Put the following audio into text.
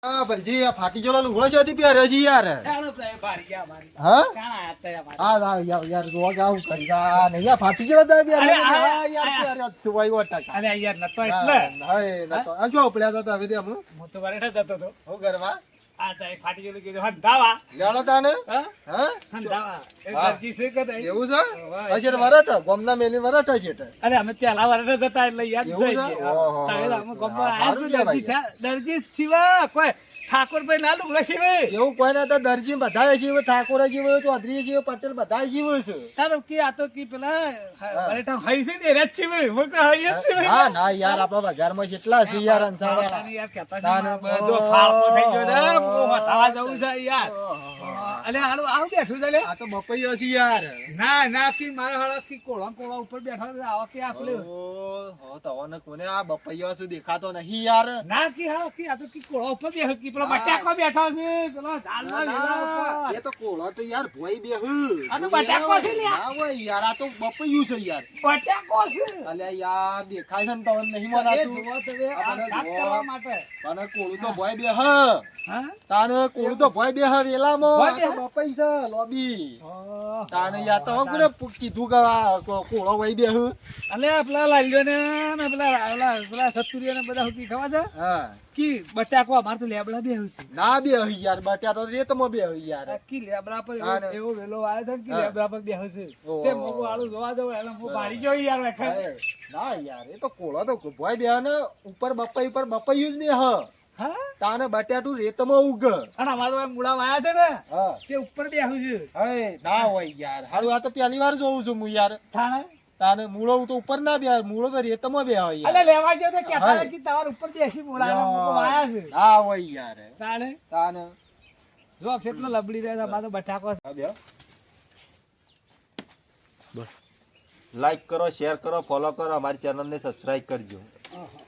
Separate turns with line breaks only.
હા ભલજી આ ફાટી ગયેલો લુગડો ચોથી પહેર્યો છે યાર. હા હા યાર રોગ આવું કરી નહીં આ ફાટી ગયેલો તો યાર પહેર્યો સુવાઈ ઓટા.
અરે યાર નતો એટલે
નતો આ શું ઉપડ્યા હતા હવે તે હમણાં
હું તો વરેઠ જતો હતો.
હું કરવા
આ તો ફાટી ગયેલું કીધું હંધાવા
લેણો તાને હા
હંધાવા એ દર્જી છે કે નહીં?
એવું છે પછી વરટ ગોમના મેલી વરટ છે એટલે
અરે અમે પેલા વરેઠ જતા એટલે યાદ
એવું
થઈ
છે?
ગયું.
ઓહો.
તમે અમે ગોમમાં
હા,
આયા જ
સારું
દર્જી
કહેવાય.
થયા. દર્જી જ છીવા કોઈ ઠાકોરભાઈ ના લુગડા છીવે.
એવું કોઈ ના દરજી બધા જીવ ઠાકોર જીવ ચૌધરી જીવ પટેલ બધા જીવ છે.
તારો કે આ તો કે પેલા વરેઠા હઈ છે ને એ જ છીવે. હું કહું હઈ જ છીવે.
ના ના યાર આપણા બજારમાં કેટલા છે યાર અંસાવાળા.
તારી યાર કહેતા
તાને
નહીં, બધો ફાળકો થઈ ગયો છે. હું હટાવા જવું છે યાર. અલે હાલો આવું બેઠું છે લે.
આ તો બપૈયો છે યાર.
ના ના કે મારા હાડા કે કોળા ઉપર બેઠા છે. આવા કે આપણે
ઓહો તવને કોને આ બપૈયો શું દેખાતો નહીં યાર.
ના કે હાડા કે આ તો કે કોળા ઉપર બેઠો કે પેલો બટાકો બેઠો છે પેલો ઝાડના વેલા ઉપર.
એ તો કોળો તો યાર ભોઈ બેહ.
આ તો બટાકો છે લ્યા.
ના હોય યાર આ તો બપૈયું છે યાર.
બટાકો છે.
અલ્યા યાર દેખાય છે ને તવને નહીં
એ
મનાતું.
જુઓ તમે આ
આપણે
સાફ
જુઓ.
કરવા માટે.
તને કોળું તો ભોય બેહ.
હા
તાને કોળું તો ભોય બેહ વેલામાં.
ભોય
આ તો
બેહ?
બપૈ છે લોબી.
ઓહ.
તાને યાર તો કોને કીધું કે આ કોળો વઈ બેહ.
અલે પેલા લાલ્યો ને પેલા સતુરિયા ને બધા હુકી ખવા છે
હા
કે બટાકો અમાર તો લેબડા બે છે.
ના બે યાર બટ્યા તો રેતમાં બે યાર.
કી લેબડા પર
હા ને.
એવો વેલો આવે છે ને કે
હા.
લેબડા પર બેહે છે.
ઓહો.
તે મોકો આળું જોવા જવું એટલે હું બાળી ગયો યાર વખત.
ના યાર એ તો કોળો તો ભોય બે ને ઉપર બપઈ ઉપર બપૈયું જ ને હ
હા
તાને બટ્યાટું રેતમાં ઉગ.
અને અમારો આ મૂળા વાયા છે ને
હા
તે ઉપર બેહું છે.
હે ના હોય યાર હારું આ તો પહેલી વાર જોઉં છું હું યાર.
થાણે
તાને મૂળો તો ઉપર ના બે મૂળો તો રેતમાં બે હોય
અલે
યાર.
લેવા ગયો તો કહેતા
હા.
હતા કે તમાર ઉપર બેસી મૂળા ને મૂકો વાયા છે.
ના હોય યાર
થાણે
તાને
જો કેટલો લબડી રહ્યા છે. અમારો તો બટાકો છે.
હા બે લાઈક કરો શેર કરો ફોલો કરો અમારી ચેનલને સબસ્ક્રાઇબ કરજો.
ઓહો.